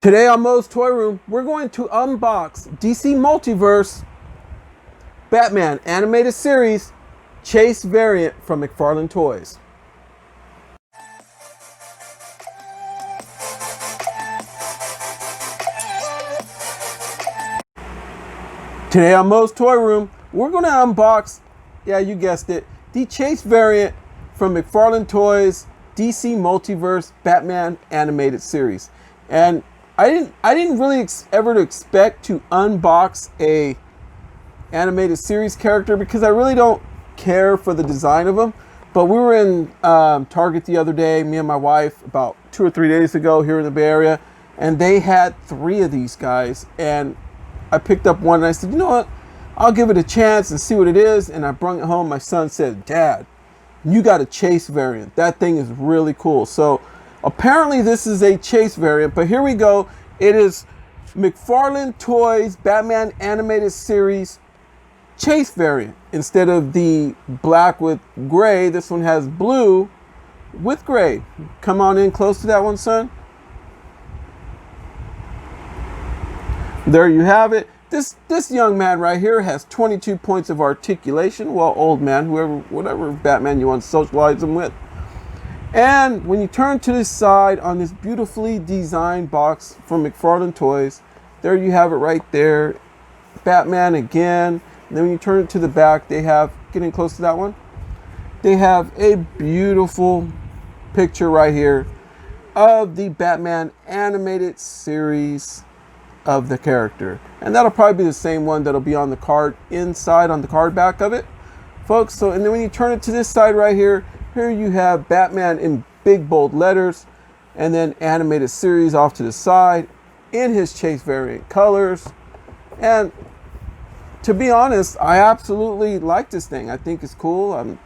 Today on Moe's Toy Room, we're going to unbox DC Multiverse Batman Animated Series Chase variant from McFarlane Toys. Today on Moe's Toy Room, we're going to unbox, yeah, you guessed it, the Chase variant from McFarlane Toys DC Multiverse Batman Animated Series. And I didn't really ever expect to unbox a animated series character because I really don't care for the design of them. But we were in Target the other day, me and my wife, about 2 or 3 days ago here in the Bay Area, and they had 3 of these guys. And I picked up one and I said, you know what? I'll give it a chance and see what it is. And I brought it home. My son said, Dad, you got a Chase variant. That thing is really cool. So apparently this is a Chase variant, but here we go. It is McFarlane Toys Batman Animated Series Chase variant. Instead of the black with gray, this one has blue with gray. Come on in close to that one, son. There you have it. This young man right here has 22 points of articulation. Well, old man, whatever Batman you want to socialize him with. And when you turn to this side on this beautifully designed box from McFarlane Toys, there you have it right there. Batman again. And then when you turn it to the back, they have, getting close to that one, they have a beautiful picture right here of the Batman animated series of the character. And that'll probably be the same one that'll be on the card inside, on the card back of it, folks. So, and then when you turn it to this side right here, here you have Batman in big bold letters, and then animated series off to the side in his Chase variant colors. And to be honest, I absolutely like this thing. I think it's cool.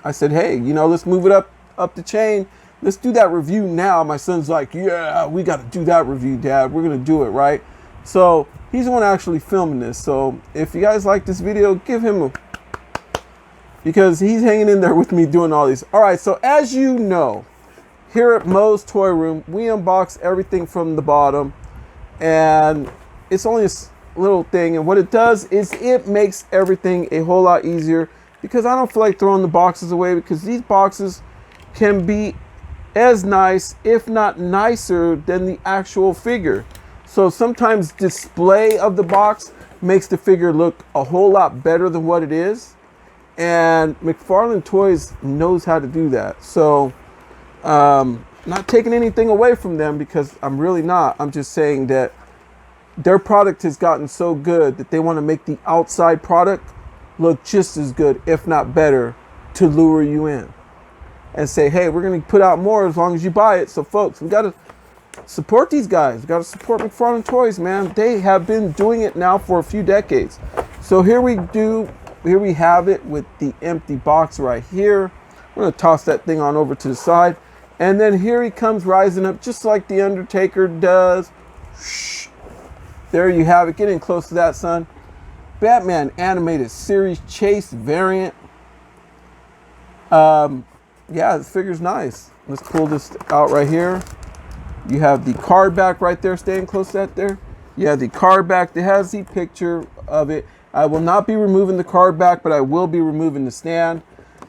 I said, hey, you know, let's move it up the chain. Let's do that review now. My son's like, yeah, we got to do that review, Dad. We're going to do it, right? So he's the one actually filming this. So if you guys like this video, give him a, because he's hanging in there with me doing all these. All right, so as you know, here at Moe's Toy Room, we unbox everything from the bottom, and it's only a little thing, and what it does is it makes everything a whole lot easier, because I don't feel like throwing the boxes away, because these boxes can be as nice, if not nicer, than the actual figure. So sometimes display of the box makes the figure look a whole lot better than what it is. And McFarlane Toys knows how to do that. So not taking anything away from them, because I'm really not. I'm just saying that their product has gotten so good that they want to make the outside product look just as good, if not better, to lure you in and say, hey, we're going to put out more as long as you buy it. So folks, we got to support these guys. We got to support McFarlane Toys, man. They have been doing it now for a few decades. So here we have it with the empty box right here. We're going to toss that thing on over to the side. And then here he comes rising up just like the Undertaker does. Shh. There you have it. Get in close to that, son. Batman Animated Series Chase variant. Yeah, this figure's nice. Let's pull this out right here. You have the card back right there, staying close to that there. You have the card back that has the picture of it. I will not be removing the card back, but I will be removing the stand.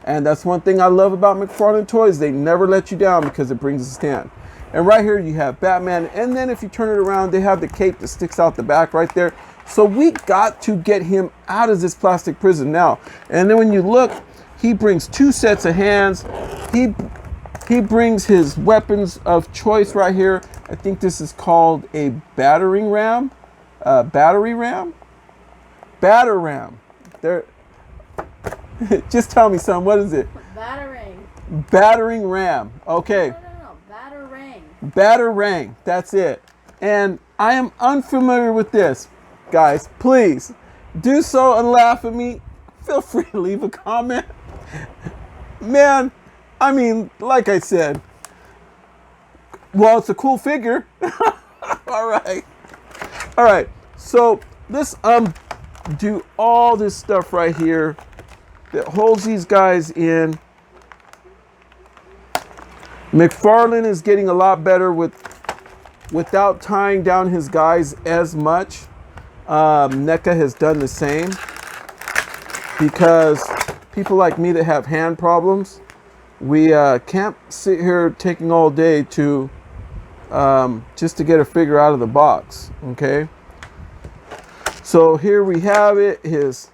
And that's one thing I love about McFarlane Toys. They never let you down because it brings a stand. And right here you have Batman. And then if you turn it around, they have the cape that sticks out the back right there. So we got to get him out of this plastic prison now. And then when you look, he brings 2 sets of hands. He brings his weapons of choice right here. I think this is called a battering ram. Battery ram? Batter ram. There. Just tell me, son, what is it? Battering. Battering ram. Okay. No. Battering. Batarang. That's it. And I am unfamiliar with this. Guys, please do so and laugh at me. Feel free to leave a comment. Man, I mean, like I said, well, it's a cool figure. All right. All right. So let's do all this stuff right here that holds these guys in. McFarlane is getting a lot better with without tying down his guys as much. NECA has done the same because people like me that have hand problems, we can't sit here taking all day to just to get a figure out of the box. Okay, so here we have it. His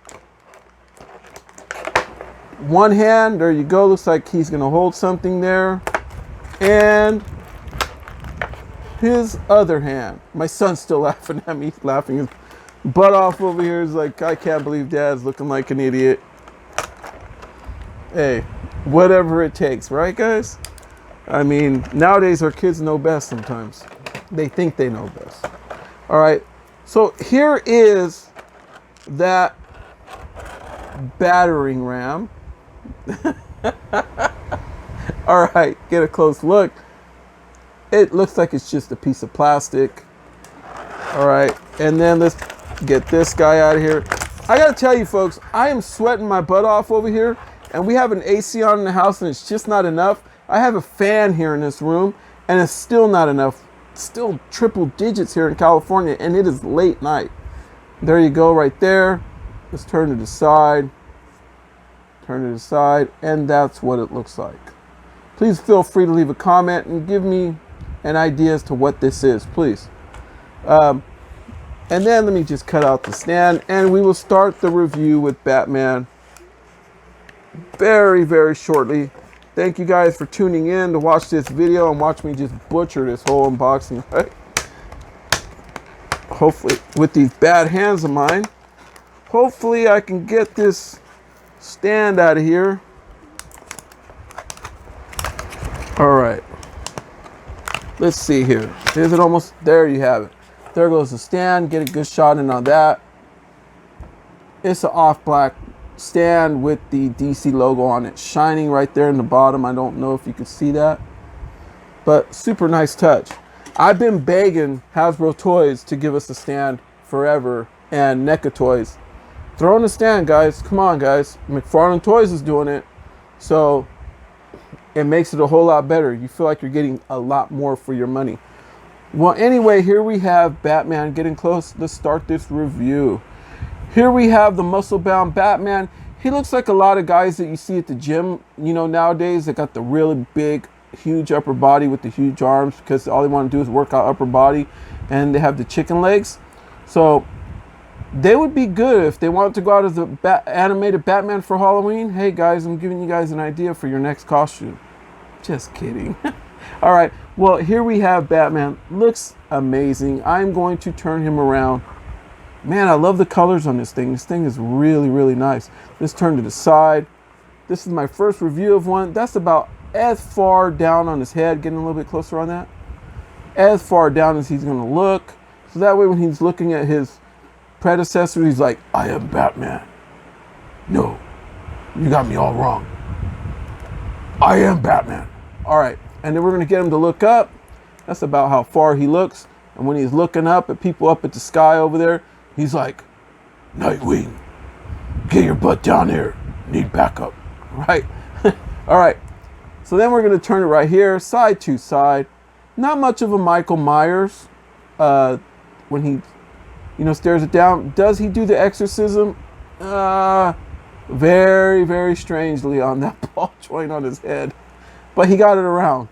one hand, there you go, looks like he's gonna hold something there, and his other hand, my son's still laughing at me. He's laughing his butt off over here. He's like, I can't believe Dad's looking like an idiot. Hey, whatever it takes, right, guys? I mean, nowadays our kids know best sometimes. They think they know best. All right, so here is that battering ram. All right, get a close look. It looks like it's just a piece of plastic. All right, and then let's get this guy out of here. I gotta tell you folks, I am sweating my butt off over here, and we have an AC on in the house and it's just not enough. I have a fan here in this room and it's still not enough. Still triple digits here in California, and it is late night. There you go right there. Let's turn it aside. Turn it aside, and that's what it looks like. Please feel free to leave a comment and give me an idea as to what this is, please. And then let me just cut out the stand, and we will start the review with Batman very, very shortly. Thank you guys for tuning in to watch this video and watch me just butcher this whole unboxing, right? Hopefully, with these bad hands of mine, hopefully I can get this stand out of here. All right, let's see here. Is it almost there? You have it. There goes the stand. Get a good shot in on that. It's an off black stand with the DC logo on it, shining right there in the bottom. I don't know if you can see that, but super nice touch. I've been begging Hasbro Toys to give us a stand forever, and NECA Toys. Throw in a stand, guys. Come on, guys. McFarlane Toys is doing it, so it makes it a whole lot better. You feel like you're getting a lot more for your money. Well, anyway, here we have Batman getting close. Let's start this review. Here we have the muscle-bound Batman. He looks like a lot of guys that you see at the gym, you know, nowadays. They got the really big, huge upper body with the huge arms because all they want to do is work out upper body, and they have the chicken legs. So they would be good if they wanted to go out as the animated Batman for Halloween. Hey guys, I'm giving you guys an idea for your next costume. Just kidding. All right, well, here we have Batman. Looks amazing. I'm going to turn him around. Man, I love the colors on this thing. This thing is really, really nice. Let's turn to the side. This is my first review of one. That's about as far down on his head, getting a little bit closer on that, as far down as he's going to look. So that way when he's looking at his predecessor, he's like, I am Batman. No, you got me all wrong. I am Batman. All right, and then we're going to get him to look up. That's about how far he looks. And when he's looking up at people up at the sky over there, he's like, Nightwing, get your butt down here. Need backup. Right? All right. So then we're going to turn it right here, side to side. Not much of a Michael Myers when he, you know, stares it down. Does he do the exorcism? Very, very strangely on that ball joint on his head. But he got it around.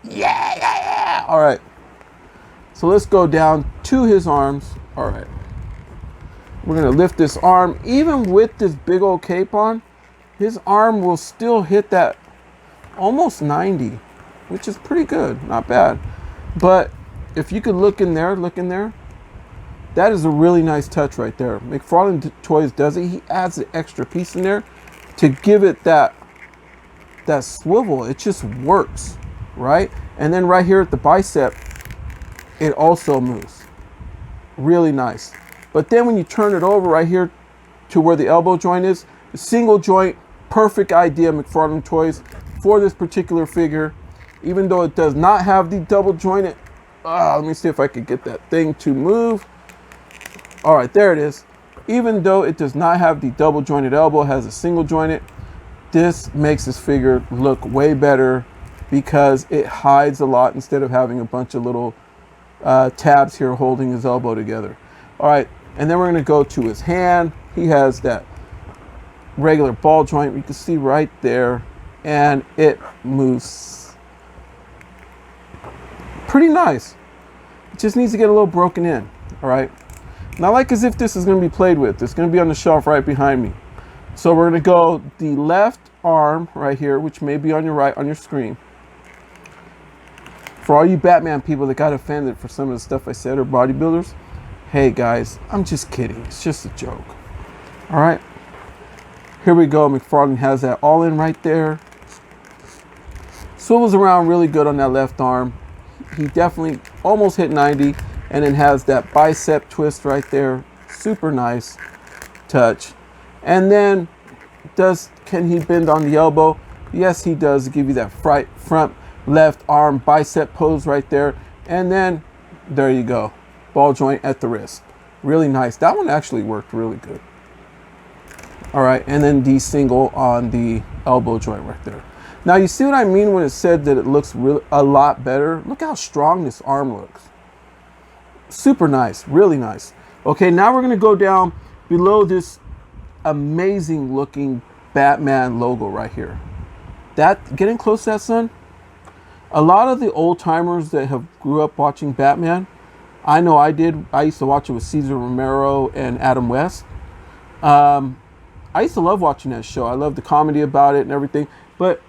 Yeah. All right. So let's go down to his arms. All right. We're going to lift this arm. Even with this big old cape on, his arm will still hit that almost 90, which is pretty good. Not bad. But if you could look in there, that is a really nice touch right there. McFarlane Toys does it. He adds an extra piece in there to give it that swivel. It just works, right? And then right here at the bicep, it also moves. Really nice. But then when you turn it over right here to where the elbow joint is, the single joint, perfect idea, McFarlane Toys, for this particular figure. Even though it does not have the double jointed, let me see if I could get that thing to move. All right, there it is. Even though it does not have the double jointed elbow, it has a single jointed, this makes this figure look way better because it hides a lot instead of having a bunch of little tabs here holding his elbow together. All right, and then we're going to go to his hand. He has that regular ball joint. You can see right there, and it moves pretty nice. It just needs to get a little broken in. All right, not like as if this is going to be played with. It's going to be on the shelf right behind me. So we're going to go the left arm right here, which may be on your right on your screen. For all you Batman people that got offended for some of the stuff I said, or bodybuilders, hey guys, I'm just kidding. It's just a joke. All right, here we go. McFarlane has that all in right there. Swivels around really good on that left arm. He definitely almost hit 90, and then has that bicep twist right there. Super nice touch. And then can he bend on the elbow? Yes, he does. Give you that front left arm bicep pose right there. And then there you go. Ball joint at the wrist. Really nice. That one actually worked really good. All right, and then the single on the elbow joint right there. Now you see what I mean when it said that it looks really a lot better? Look how strong this arm looks. Super nice, really nice. Okay, now we're gonna go down below this amazing looking Batman logo right here. That, getting close to that, son. A lot of the old timers that have grew up watching Batman, I know I did. I used to watch it with Cesar Romero and Adam West. I used to love watching that show. I love the comedy about it and everything. But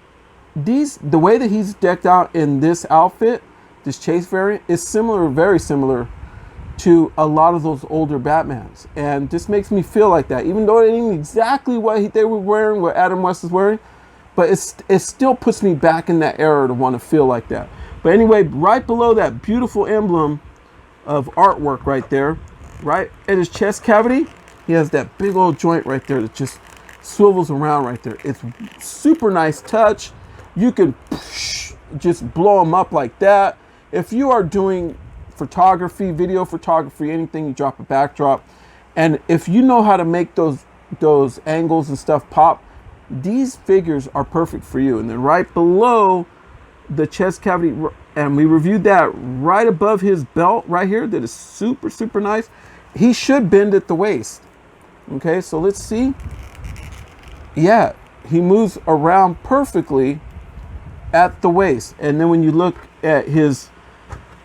the way that he's decked out in this outfit, this Chase variant, is similar, very similar to a lot of those older Batmans. And this makes me feel like that, even though it ain't exactly what they were wearing, what Adam West is wearing, but it still puts me back in that era to want to feel like that. But anyway, right below that beautiful emblem of artwork right there, right at his chest cavity, he has that big old joint right there that just swivels around right there. It's super nice touch. You can just blow them up like that. If you are doing photography, video photography, anything, you drop a backdrop, and if you know how to make those angles and stuff pop, these figures are perfect for you. And then right below the chest cavity, and we reviewed that, right above his belt right here, that is super, super nice. He should bend at the waist. Okay, so let's see. Yeah, he moves around perfectly at the waist. And then when you look at his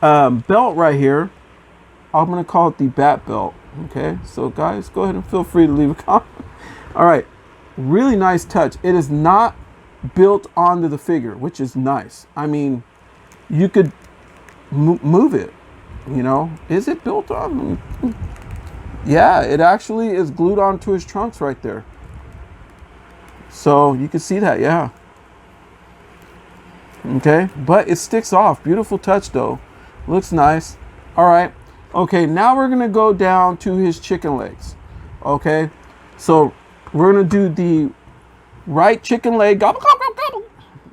belt right here, I'm going to call it the Bat belt. Okay, so guys, go ahead and feel free to leave a comment. All right, really nice touch. It is not built onto the figure, which is nice. I mean, you could move it, you know. Is it built on? Yeah, it actually is glued onto his trunks right there. So you can see that, yeah. Okay, but it sticks off. Beautiful touch though. Looks nice. All right. Okay, now we're going to go down to his chicken legs. Okay, so we're going to do the right chicken leg. Gobble, gobble, gobble.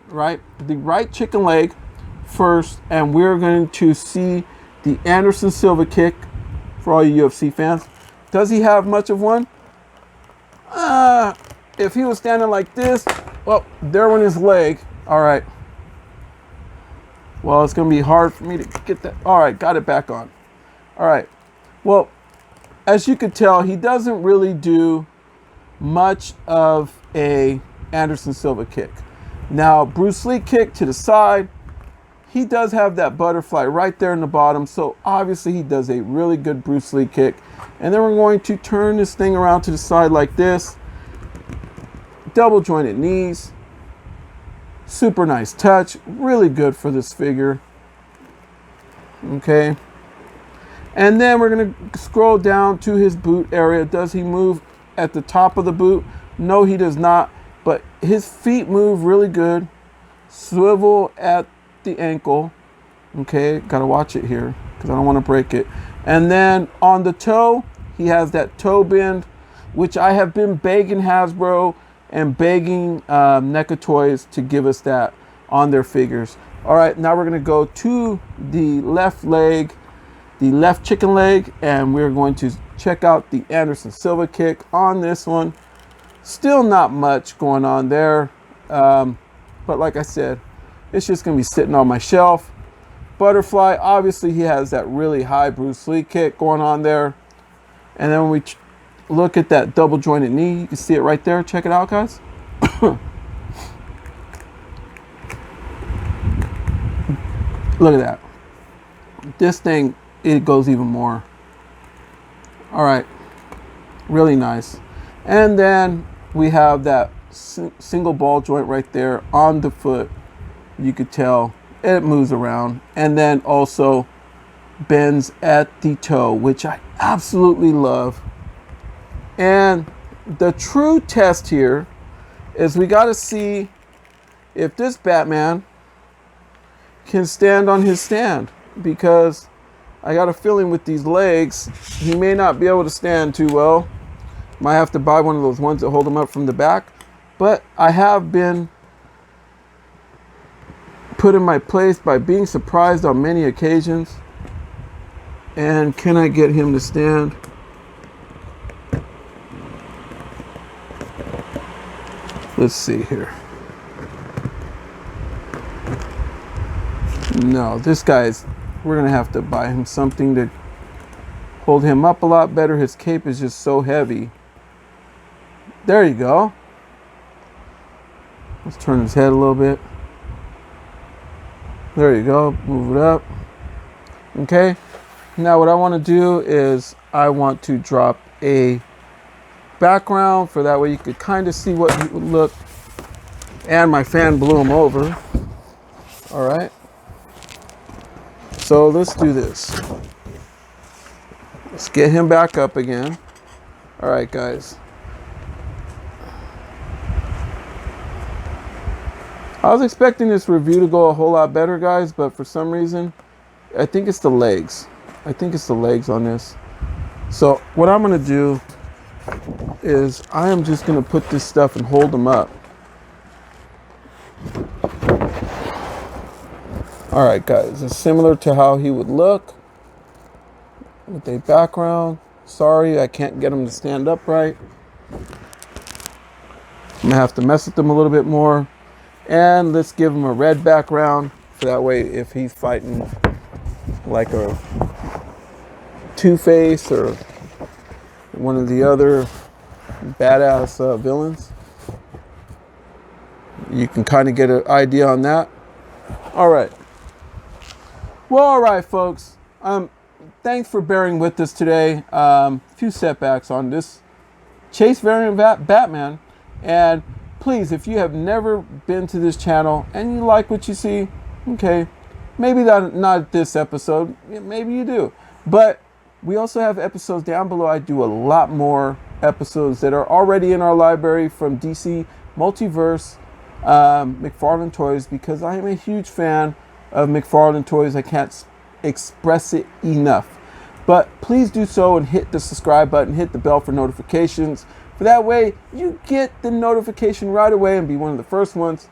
Right, the right chicken leg first, and we're going to see the Anderson Silva kick for all you UFC fans. Does he have much of one? If he was standing like this, well, there went his leg. All right. Well, it's going to be hard for me to get that. All right, got it back on. All right. Well, as you could tell, he doesn't really do much of a Anderson Silva kick. Now, Bruce Lee kick to the side, he does have that butterfly right there in the bottom. So obviously he does a really good Bruce Lee kick. And then we're going to turn this thing around to the side like this. Double jointed knees. Super nice touch. Really good for this figure. Okay. And then we're going to scroll down to his boot area. Does he move at the top of the boot? No, he does not. But his feet move really good. Swivel at the ankle. Okay, got to watch it here because I don't want to break it. And then on the toe, he has that toe bend, which I have been begging Hasbro and begging NECA Toys to give us that on their figures. All right, now we're going to go to the left leg, the left chicken leg, and we're going to check out the Anderson Silva kick on this one. Still not much going on there, but like I said, it's just going to be sitting on my shelf. Butterfly, obviously he has that really high Bruce Lee kick going on there. And then when we look at that double jointed knee, you can see it right there. Check it out, guys. Look at that. This thing, it goes even more. All right. Really nice. And then we have that single ball joint right there on the foot. You could tell it moves around. And then also bends at the toe, which I absolutely love. And the true test here is we got to see if this Batman can stand on his stand, because I got a feeling with these legs he may not be able to stand too well. Might have to buy one of those ones that hold him up from the back. But I have been put in my place by being surprised on many occasions. And can I get him to stand? Let's see here. No, this guy's, we're going to have to buy him something to hold him up a lot better. His cape is just so heavy. There you go. Let's turn his head a little bit. There you go. Move it up. Okay. Now what I want to do is I want to drop a background for that way you could kind of see what he would look. And my fan blew him over. All right. So let's do this. Let's get him back up again. All right, guys. I was expecting this review to go a whole lot better, guys, but for some reason, I think it's the legs. I think it's the legs on this. So what I'm going to do is I am just going to put this stuff and hold them up. All right, guys, it's similar to how he would look with a background. Sorry, I can't get him to stand upright. I'm going to have to mess with them a little bit more. And let's give him a red background. So that way, if he's fighting like a Two-Face or one of the other badass villains, you can kind of get an idea on that. All right. Well, all right, folks. Thanks for bearing with us today. A few setbacks on this Chase variant Batman. And please, if you have never been to this channel and you like what you see, okay, maybe not this episode, maybe you do. But we also have episodes down below. I do a lot more episodes that are already in our library from DC Multiverse, McFarlane Toys, because I am a huge fan of McFarlane Toys. I can't express it enough. But please do so and hit the subscribe button, hit the bell for notifications. For that way, you get the notification right away and be one of the first ones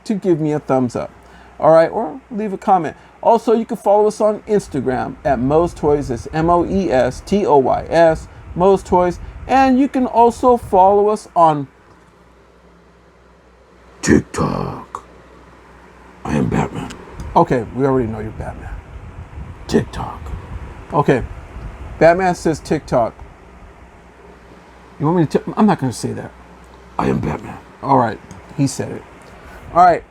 to give me a thumbs up. All right, or leave a comment. Also, you can follow us on Instagram at MOE'S Toys. That's MOESTOYS, MOE'S Toys. And you can also follow us on TikTok. I am Batman. Okay, we already know you're Batman. TikTok. Okay, Batman says TikTok. You want me to? I'm not going to say that. I am Batman. All right, he said it. All right.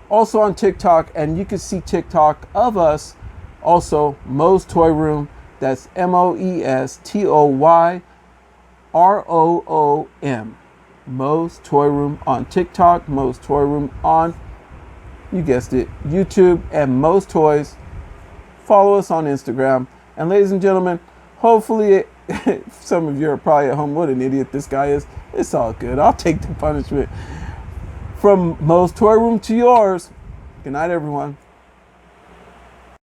Also on TikTok, and you can see TikTok of us. Also, MOE'S Toy Room. That's MOESTOYROOM. MOE'S Toy Room on TikTok. MOE'S Toy Room on, you guessed it, YouTube, and MOE'S Toys. Follow us on Instagram. And ladies and gentlemen, hopefully some of you are probably at home. What an idiot this guy is. It's all good. I'll take the punishment. From MOE'S Toy Room to yours. Good night, everyone.